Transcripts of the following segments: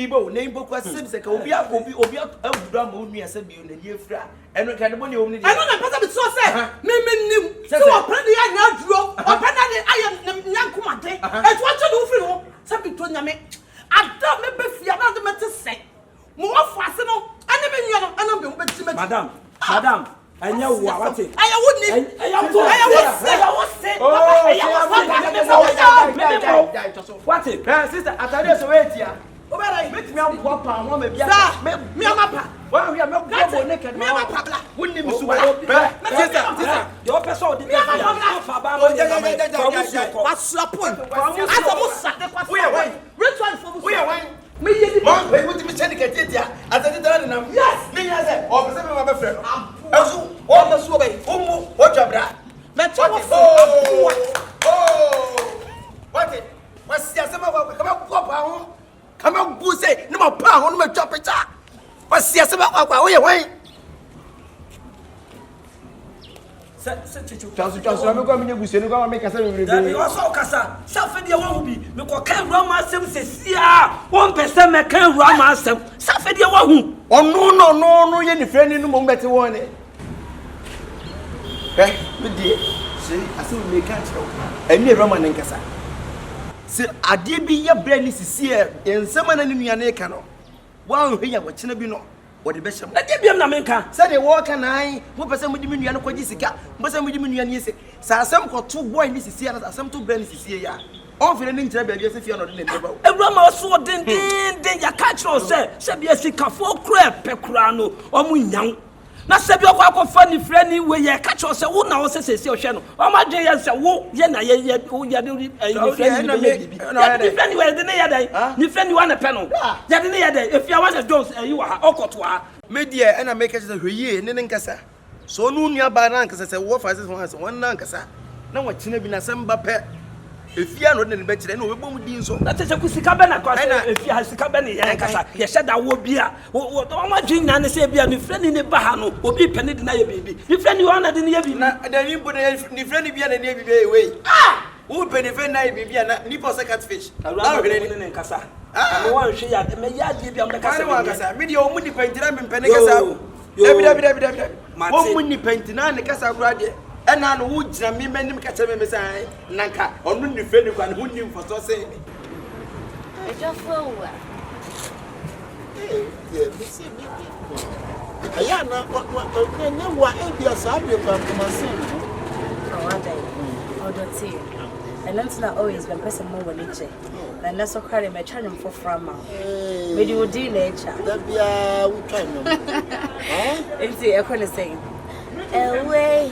Nibo, neighbor, Sims, Obia, Obia, Moon, as a being a year fra, and Cannibal only. I don't know, so say, Mimim, so plenty I now draw, or Penny, I am Yankumate, and what to do for you, something to me. I don't remember if you are not the matter say. More fastenal, I never knew, Madame, Madame. I know what it. I wouldn't. What it? Sister, I tell you so wait here. Make me up one pound, one maybe. Me a mapa. Well, we are not going naked. Me a mapa. Wouldn't even sister, your person did what's your point? I almost sat there. We are waiting. Which one for we are waiting? Me, Mom, we want to be sending a tit. I said, yes, me, I said, or my friend. What the sway? What your brat? Let's what it? What's the Asama? Come on, Boo say, no more pound, no more chop it up. What's the Asama? We away. Johnson, I'm going to make a seven. You also, Cassa, Safety won't be. Look, I can't run myself, says, yeah, 1% I can't run myself. Safety won't. Oh, no, any friend in the moment to warn it. Eh, me dear, see, I still make catch you. And me Roman and Cassa. See, I did be your brain is here, and someone in your neck. One here, what Chinabino. What the best? Let them be an American. Said a walk and I, what person would diminish and Jessica, but some would diminish. So some got 2 boys, Mrs. Sierra, some 2 brands is here. All for an interview, if you're not in the neighborhood. A Rama so then you catch yourself, said yes, a 4 crab, Pecrano, or Munyang. Na sebi okwa funny friendly way ye catch us who na won say o hwe no o ma dwen ye say wo ye na ye wo ye de friendly friendly way de na ye dai ni friendly one pe no ye de na ye dai if you want Jones you wa okoto ha me dia na make say hwe ne nkasa so no nua ba na nkasa say wo fa say one na nkasa na wa kina bi na samba pe efia no de ne be kire na obebom din so na tese ku sika be na kwa efia sika be ne ye nkasa ye sheda wo bia wo ma dwen na ne say bia ni friend ni ba ha no obi pene de na ye bibi ni friend you na de ne ye bibi na da ni bo ni friend bia na ne ye bibi we wo pene friend na ye bibi na ni for second fish na hwere ne nkasa no wan hwe ya me ya die bia me kasa me de o mu ni pentira me pene kasa ebi wo mu ni pentina ne kasa kura de ena no wo gina me manim ka che me sai nanka onu ni fe ni kwa ne hunni mfoto se e jofo wa me se me aya na wa e bia sa be pa kuma se one day odoti and that's not always when person more when each and that's so carry my channel for frama me di odi nature that bia we try no it's e ko le say away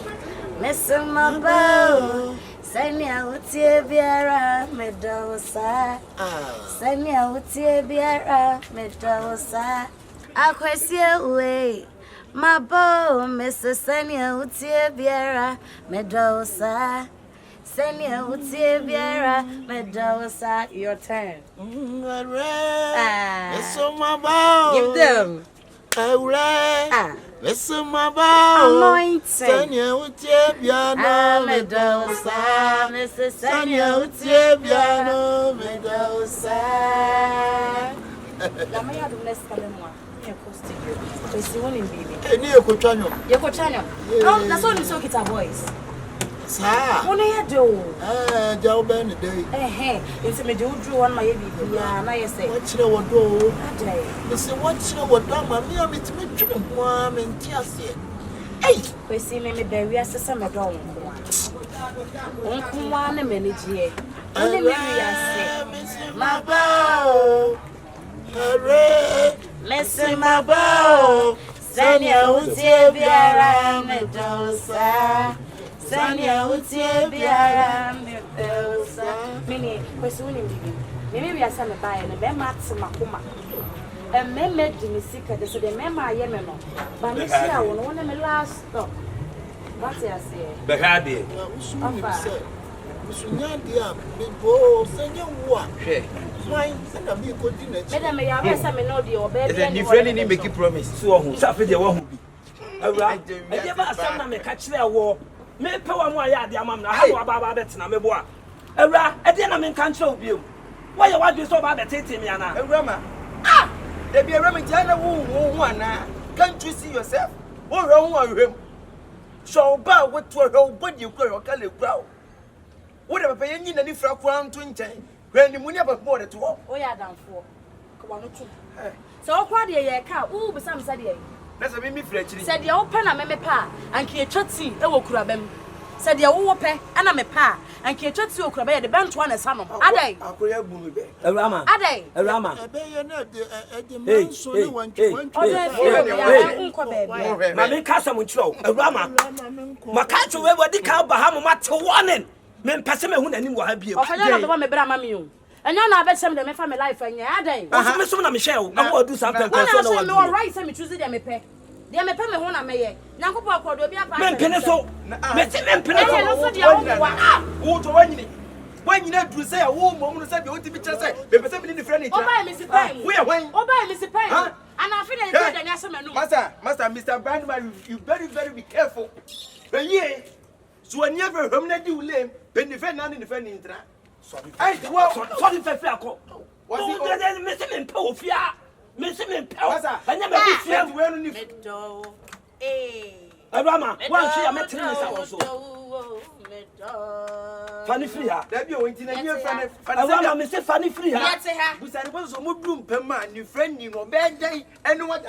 Mesuma bao Sanya utie biara medosa Sanya utie biara medosa Akwesie uwe Mabo Mesa Sanya utie biara medosa Sanya utie biara medosa. Your turn. Mesuma bao give them Mesuma bao Sanya utie biara medosa Sanya utie biara medosa. La maya do less kale mo e cost you. Pesi woni bibi. Eni e ko twanyo. Ye ko twanyo. Na so ni so kita voice. Sa. Woni ya do. Jaw ben dey. Enti me do drew one my bibi ya na ye say. What chire wodo. Adai. Me say what chire wodo ma me ametimi twene ho a me nti ase. Ei, pesi me bewi asesa me do nko. Nko na me ngie. Oni me wi ase. Mabao. Hare, Mesuma bao Sanya utie biara medosa Sanya utie biara medosa. Mini kwesi woni bibi me wi asa me bae ne be mat makoma e me me di misika de so de me ma ye me no ba me sia wo no me last stop what ya say be ha de Musunya dia me bo senya wo hwe why send am ko di na chi madam ya be say me no dey oba be ni friend ni make promise so ho safe dey wo ho bi awura e dey ba asam na me ka kire wo me pe wa mu aya de amam na ha wa ba betena me bo a awura e dey na me kan kire obi o why you want do so ba betete me ana awura ma There be a remedy, can't you see yourself? Or wrong him. So bow what to a whole body you grow, Kali grow. Whatever pay any frack round 20, when you never bought it to all. Oh, yeah, down for. Come on, so, quite a car, oh, but some said, that's a mimi fletch. Said the old pen, I'm a pa, and Kyekyeku, a walk rabem. Said the old pen, and I'm a pa, and Kyekyeku, crabbe, the band one as son of Ade. Awurama. Ade. Awurama. Mami kasa mo chiro. Awurama. Makacho we wadi ka ba ha mo mate warning. Me mpese me hu nanim wo ha bie. Ofanya na me bra mami o. Enya na abesem de me fa me life anya Ade. O me so na me share na wo do something person na wo. Na no right say me choose de me pe. De me pe me ho na me ye. Nyankopɔ akodo obi apa. Me mpene so. Me se me mpene so. No so de wo wa. Wo to wanyini. When you do say a woman, say you want to be just say, but some in the friend. Oh, by Mr. Payne. We are when. Oh, by Mr. Payne. And I feel that the answer, Master, Mr. Brandman, you very be careful. But yeah, so I never home that you lame, when the friend in the friend in tra. Sorry, sorry, Flaco. Was it missing in Pofia? Missing in Pelsa. I never see where you live. Awurama, one she met him also. Funny free her. There be a winter and your friend. Awurama, Mr. Funny free her. We said, was a moon per man, you friend, you know, bad day, and what?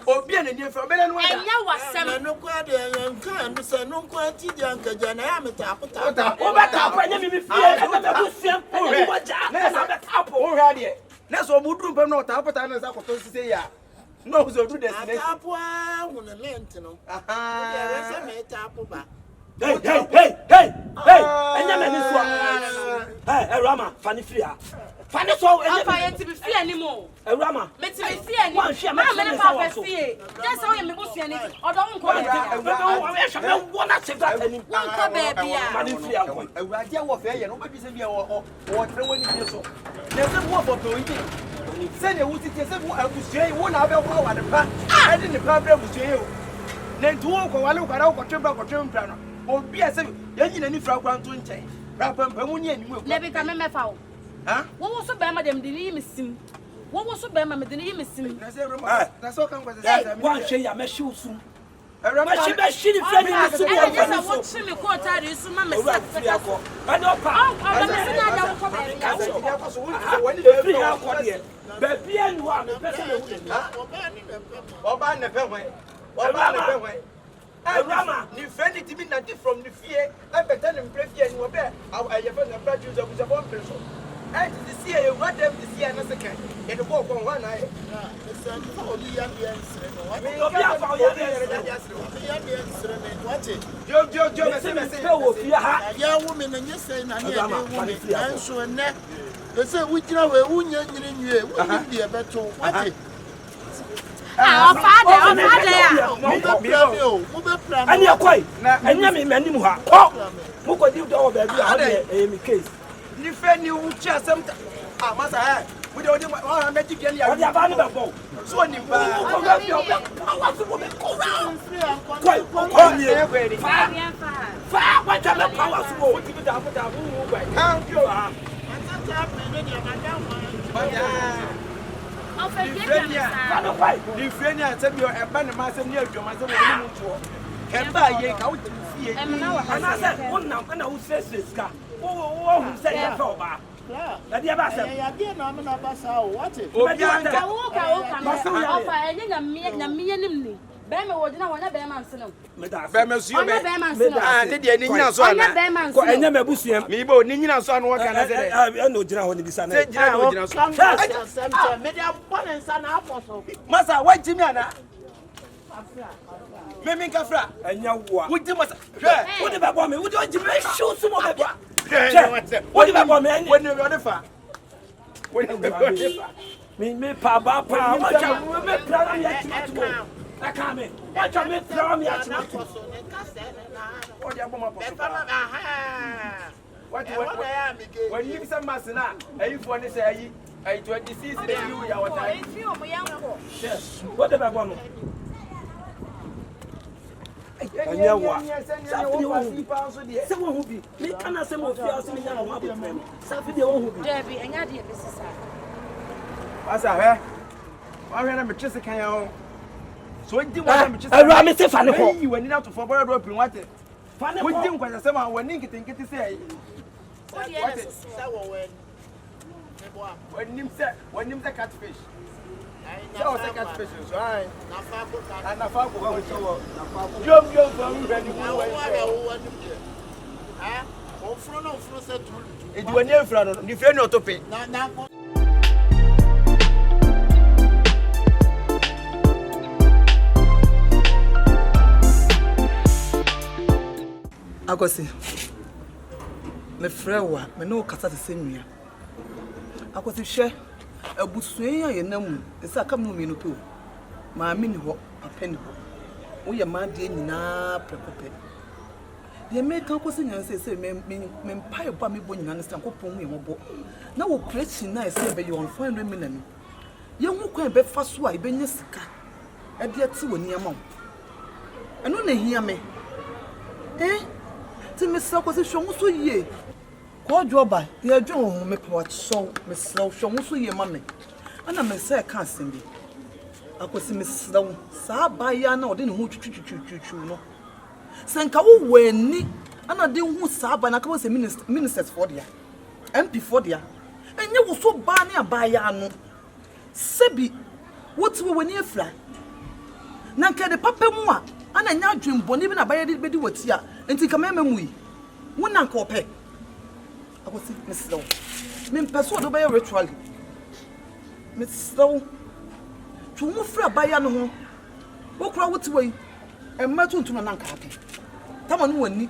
Oh, be an Indian from Ben and what? And now was some no quite and kind, so no quite younger than I am a tap. Oh, but I never be free. Already. That's what would do, but not up at an example to say. No, so do this. Tap one, a lantern. Aha, tap over. Hey! And this one. Hey, Awurama, funny free her. Funny so, I'm fine to be free anymore. Awurama, make me free anymore. That's how you make me anything. Or don't call it. Obi ase yanyi na ni fra kwanto nchen rapam pamu ni animu na bi ka me mefa wo ha wo so be ma dem de ni mesim wo so be ma me de ni mesim na se roma na so kan kwase sa wa hwe ya me hwe usu roma ma shi be shi ni fra ni so wo fa wo chi me ko ta de su ma me sa free akọ ani opa ba me se na da wo ko be ka so wo ni free akọ de be bia ni wa me pese me hu ni oba na pe hwan oba na pe hwan Awurama, ni friend it be not from the fear. I better than prefer and were I have a brother of the one person. And to see you want them to see another second. And the walk on one eye. What it? Joe, woman, and you say, I'm so neck. They say, we know where we are be a better. What it? Father. Ani akwai. Enya me mani mu ha. Ko. Mo ko di do ba bi a me case. Ni fe ni wu cha sam ah masa eh. We dey o me ti ya. O di aba ni be bo. So ni ba. Ko ga bi o be power so be ko ra. Ko ni. Fa kwa cha me power so wo ti bi da wu gwa. Thank you. The friend said you are a band of master near your mother. Can buy ye out to see it. And I said, one now, and I will say, Siska. Oh, who said that for bar? That the other said, I didn't know about how what it. Oh, I Bema wo dina wonya bema nseno. Bema suyo be. Ah, de de ni nyina so ana. Ko enya mabusuam. Mi bo ni nyina so ana wo kana se de. Ah, no dina ho ni bisa na. Se dina no dina so. Me dey born nsa na afoso. Masa wa jimi ana. Me min ka fra. Enya wo. Wo di masa. Wo de ba bo me, wo de jimi show so mo be. Wo di ba bo me, wo ni wo de fa. Wo ni wo de fa. Me pa ba pa, wo cha me pra na ya ti. I come in. What you make from me? What when you some masina, are you for this? I 26 you are yes. What about one? And you what? Someone who be. Me cannot say more fears in the one. Something you won't be. Debbie, and your dear Mrs. What's that? I ran a chest can. So I did what I'm just I ran a fan. You went out for border open what it. We didn't quite say when you think it say. When you say catfish. So I catfish, right? And I found it was near front. If you're not to pay. Agosi. Me frewa, me no kasa te senua. Agosi hwe abusuen ya yenam, esa kam no me no to. Ma me ni ho, apeni ho. Wo ye ma de nyina prekope. Ye me kan kosi nyan se me pai ba me bo nyina ne san kopon mu ye mobo. Na wo preaching na ese be ye on 500 million. Ye hu kwan be fa so a be nya sika. E de ati woni ama wo. Eno na hia me. Mr. Because show so ye. Call Joba, ye do me what so Miss Slow show so ye mammy. And I may say can't sing me. I could see Miss Slow, Sa by ya no, didn't move to no. Sanka when ni, and I didn't want Sab and I was a ministers for dia. MP for dia. And you were so bad near by ya no. Sebi, what's we near fly? Nanka the papa moi, and I now dream bon even a buy it be what's ya. Enti kameme mui wona nkope akosi meslo me mpaso do be ritual meslo tumu fra baya no ho wokura wotiwei emma tuntum na nkake tama no wani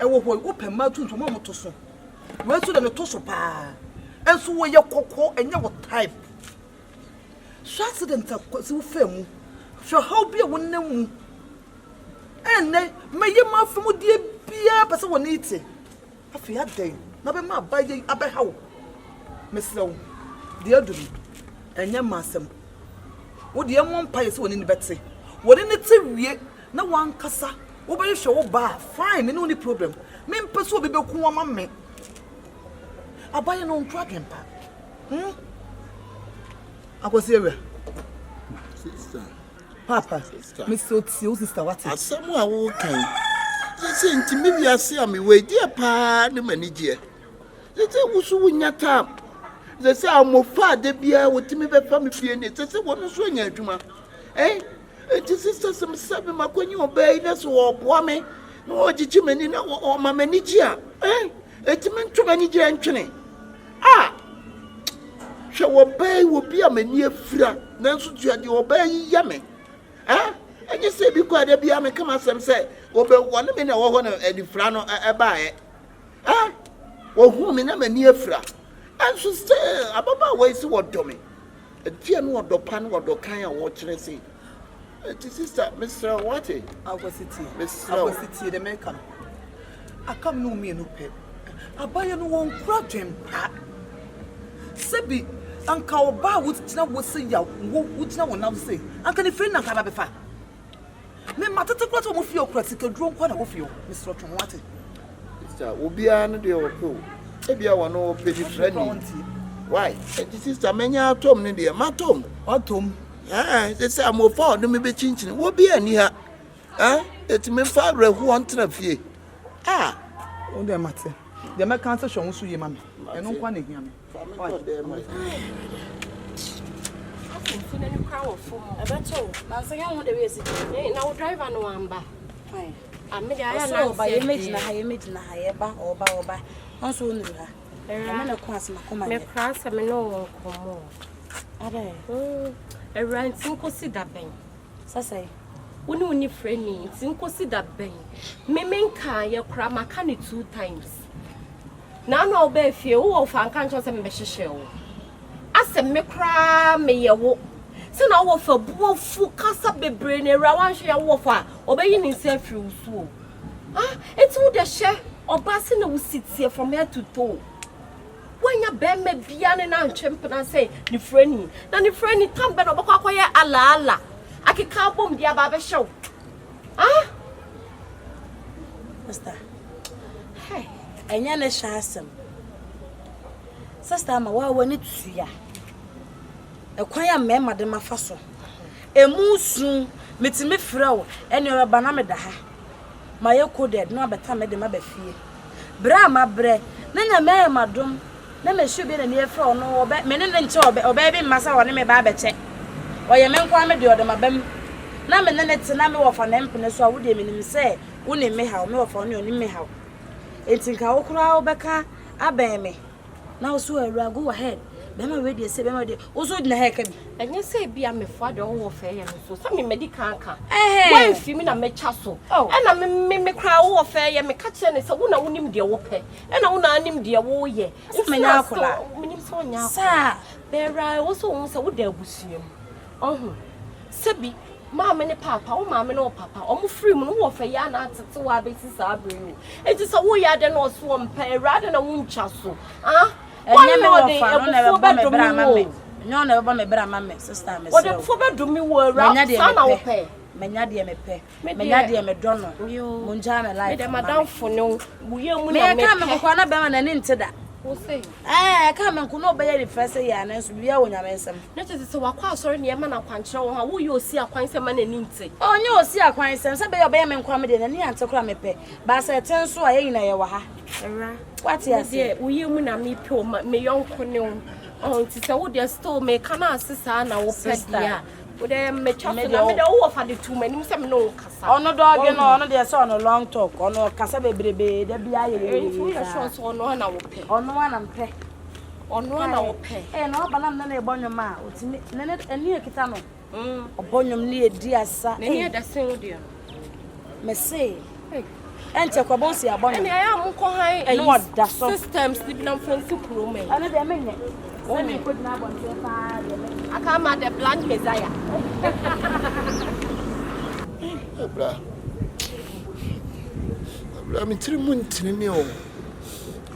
ewo ho open ma tuntum mo to so we so de no to so pa enso wo ye kokko enye wo type so accident akosi wo famu so how be wonam ene meye ma femu die bia pese woni ite afia den na be ma baye abehawo mesrew de aduru enye masem wo de mo mpaye se woni ni bete woni ne te wie na wan kasa wo be hwe wo ba fine me no ni problem me mpese obi be ku ma me abaye no problem pa akosi ewe sister Papa, Mr. Tio, sister, what is someone who can listen to me? I see me way, dear pa, the manager. They say, who's win your time? They say, I'm more far, the beer with me, but family, and it's a one swing at you, eh? It is sister, some 7 months when you obey us or woman, or did you mean or my manager, eh? It meant to manager and training. Ah! Shall obey will be a mania flat, then should you obey yummy. And you say because there be a come as some say, over 1 minute or 1 at the frano a buy it. Or whom in a near fra. And so say about ways to what to me. A dear no do pan or do kind of watching and see. Sister, Mr. Watty, I was city, Miss I was city, the maker. I come no me no pet. I buy no one crab him. Sebi. Anka oba wutina wo se ya wo wutina wo nam se anka ne friend anka ba befa me matete kwato mo fie okura sika duro kwa na wo fie Mr. Twonwate sister obia no de okwo e bia wo no pedi friend why sister menya atom ne de matom atom they say am ofo no me be chinchin wo bia ni ha eti me fa rehu ontena fie o de mate de me kan se hwo so ye ma me eno kwa na hia me Funny crowd for a better. That's a young visit. Now, driver no one back. I made a by image na high bar or by. Also, I'm a class, my command. Class, I know more. A rent, single see that bang. Say, when you need friendly, single see that bang. Me main car, your crab, my canny 2 times. Now, no bear fear of unconscious and show. I said, me cry, me ya walk. So now, for full cast up the brain around share warfare, obeying himself through swoop. It's all the share or passing who sits here from head to toe. When your bed may be an and champion and say, the friendly, then the friendly come back over quiet, Allah. I can call bomb the above show. Mister. Hey, and you're shasem. Sister, my wife wanted to see ya. ekwan ya mema de mafa so emu sun metime frɛw ene oba na meda ha ma ye coded no abeta me de ma ba fie bra ma bre na nya me madom na me hwe bi na ne frɛw no oba me ne nche oba bi masa wone me ba beche oye me nkwa me de odema bam na me ne tena me wofa na mpene so a wo de me nim se wo ne me ha me wofa ne oni me ha entinka wo kura wo beka aben me na wo so awura go ahead bema we dey say bema dey wo so dina ha ka bi enye say bia me fa de wo fa ye no so sa me medical kan wan fi mi na me cha so e na me kra wo fa ye me ka kire ne se wo na wonim de wo pe e na wo na anim de wo ye me nya akola menim so nya sa bera wo so wo se wo da abusuam sebi mama ne papa wo mama ne wo papa o mu free mu no wo fa ya na atete wa be si sa abrenu enti so wo ya de no so mpa erade na wo ncha so enye me wo fa no na be me bra mama nyo na be me bra mama sister me o de fo be do mi wo era sa na wo pe menya de me pe menya de me do no mo nja me life me de madam fo ne wo ye mu na me ka me ko na be ma na ni ntida wo say ka me ko no be ye first ya na so bia wo nya me nsem na tete se wakwa asori ne ma na kwankyere wo ha wo ye osi akwan se ma na ni nti onye osi akwan nsem se be ye be me nkwa me de na ni ante kura me pe ba se ten so a ye nyina ye wa ha era what you say wo ye mu na me pe o me yonko ne o nti se wo de store me kana asesa na wo pe dia wo de me cha so na me de wo fa de tu manim se me no kasa ono dog no ono de se ono long talk ono kasa bebrebe de bia ye wo ye so ono na wo pe ono na mpe ono na wo pe no ba na e bonyom a otimi ne eni ekita no obonyom ne edi asa ne e da sen wo de no me say ente kwa bonsi abonyom ene aya mo ko han no da so systems ni bi na fancy kuro men ana de menye oni ko na bonse pa de aka ma the blind messiah Abra mi tiri mu ntini mi o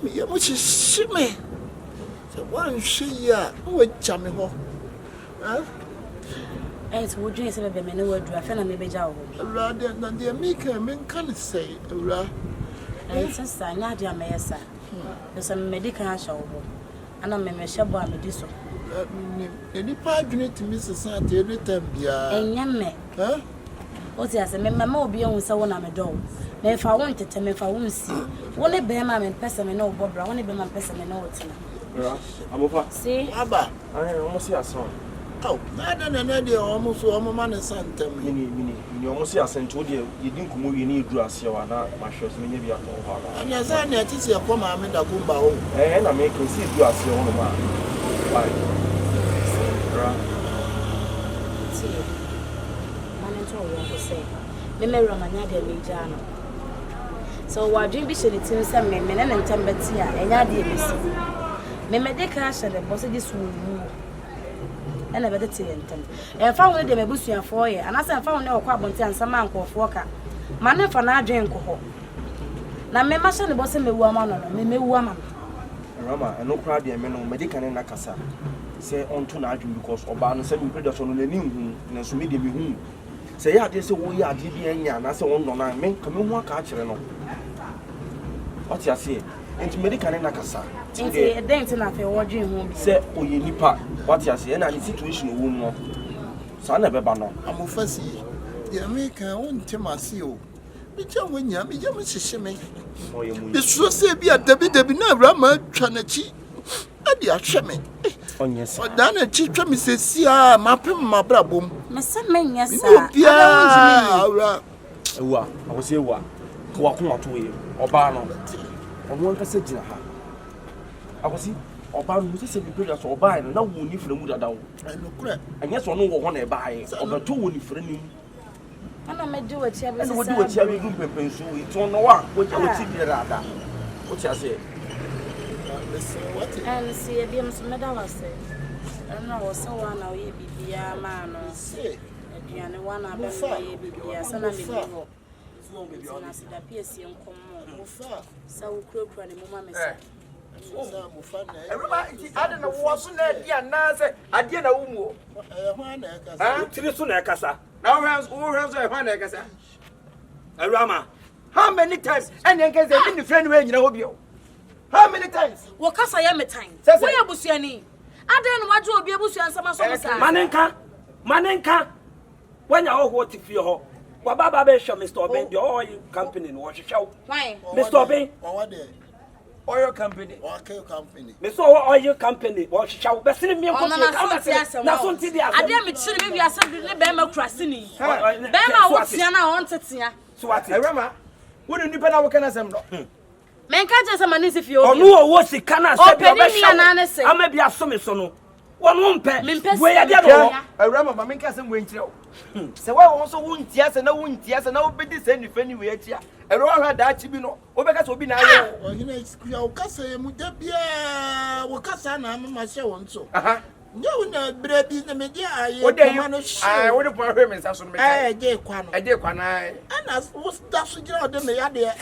mi ye mo shishime se wan hwe ya wo cha me ho so wo dwen se be me ne wadu afa na me beja wo Abra de na de mi ka me kan say abra sister nya de ameyesa so me medical asha wo ana me hye bo amedi so ni pa adwene timi sesa ate every time bia enye me o ti ase me mama obi ehun se wo na me do me fa won tete me fa won si wo ne be ma me pese me na wo bobra wo ne be ma pese me na wo tina amofa si aba almost see asan na de almost o ma ne santem ni almost see asan to de yedin kumo wi ni edu ase wa na ma hwe so me nya bia ko ha la ana za na ti se ko ma me da ko ba wo na me ko see edu ase wo no ma bye si mane to wo ko se me Awurama nya de me jano so wa dwen bi shele tin se me ne ntem beti a enya de me si me medical shele boss di su wu ena be de te ntem e fa won de me busuafo ye anasa fa won ne okwa bonte ansama ankofo ka mane fa na adwen ko ho na me ma shele boss me wu ama no me mewu ama Awurama eno kra de me no medical na kasa say onto na adwum because oba no say me predator no nani hu na so me de me hu say ya de say wo ya de bi anya na say won no na me ka me hu aka akire no what you say enti medical na kasa enti e dent na fe wo dwen hu bi say oye nipa what you say na the situation wo no sa na be ba no amofasi ya me ka won temase o bi ja wonya bi ja me hyehyeme oye mu bi so se bi adabi na Awurama twa na chi adi ahweme onyesa odana chi twa me sesia mapem mabrabom me se menya sa Awura ewa awose ewa ko akon ato ye oba no omo nka se gina ha akosi oba no se bi predator oba no na wo ni fra mu dada wo enokura anya so no wo ho na e ba ye obato wo ni fra ni ana me de wachi abe ene wo di wachi abe dum pepenso yi to no wa wo ti bi rada wo ti ase and see a beam some medalase. I don't know so one now ye be a man or say a one of them be a son of me. So I said, appears young come so crook running mamma. Everybody, I don't know what's in there, dear Nasa. I didn't know who. Trisuna Casa. Now, who has a Hanakasa? Awurama, how many times? And then can say, in the friend way, you know, how many times? What cause I am a time? Where are Busiani? Aden waju obi ebusu ansama so sa. Manenka. When you what if you ho. Wa baba be show Mr. Obin the oil company no wo hwehwe. Why? Mr. Obin. What there? Oil company. Okay, company. Mr. Oil company wo hwehwe. Be sene mi Oh, enko na na so nti dia. Ade me chiri me wiase ne be ma krase ni. Be ma wo tia na won tetia. So what? Awurama, wo ni nipa na wo kana sem no. Menka je se mani se fie obi. Onu owo sika na se bi obehwe. Ama bi asome so no. Wonu mpe. Mpe. We ya dia no. Awurama ma menka sem wo nkyerɛ wo. Se wa won so wo ntia se na wo ntia se na wo bedi se nifa ni we atia. Awurama hwa da chi bi no. Wo beka se obi na ayo. Ohina iskuya o kasa ye mu da bia wo kasa na ma hye won so. Aha. Nyo na bre bi na me dia aye. Wo dey wo dey pon hwe me nsa so no me. Je kwa no. Je kwa na. Ana wo da so gira o de me ya de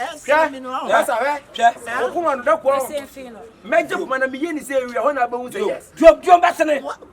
mi no. Yes awe. Hwe. Wo kuma no da ko. Se fi no. Meje kuma na me ye ni se wi ho na ba hu se yes. Dwom basene.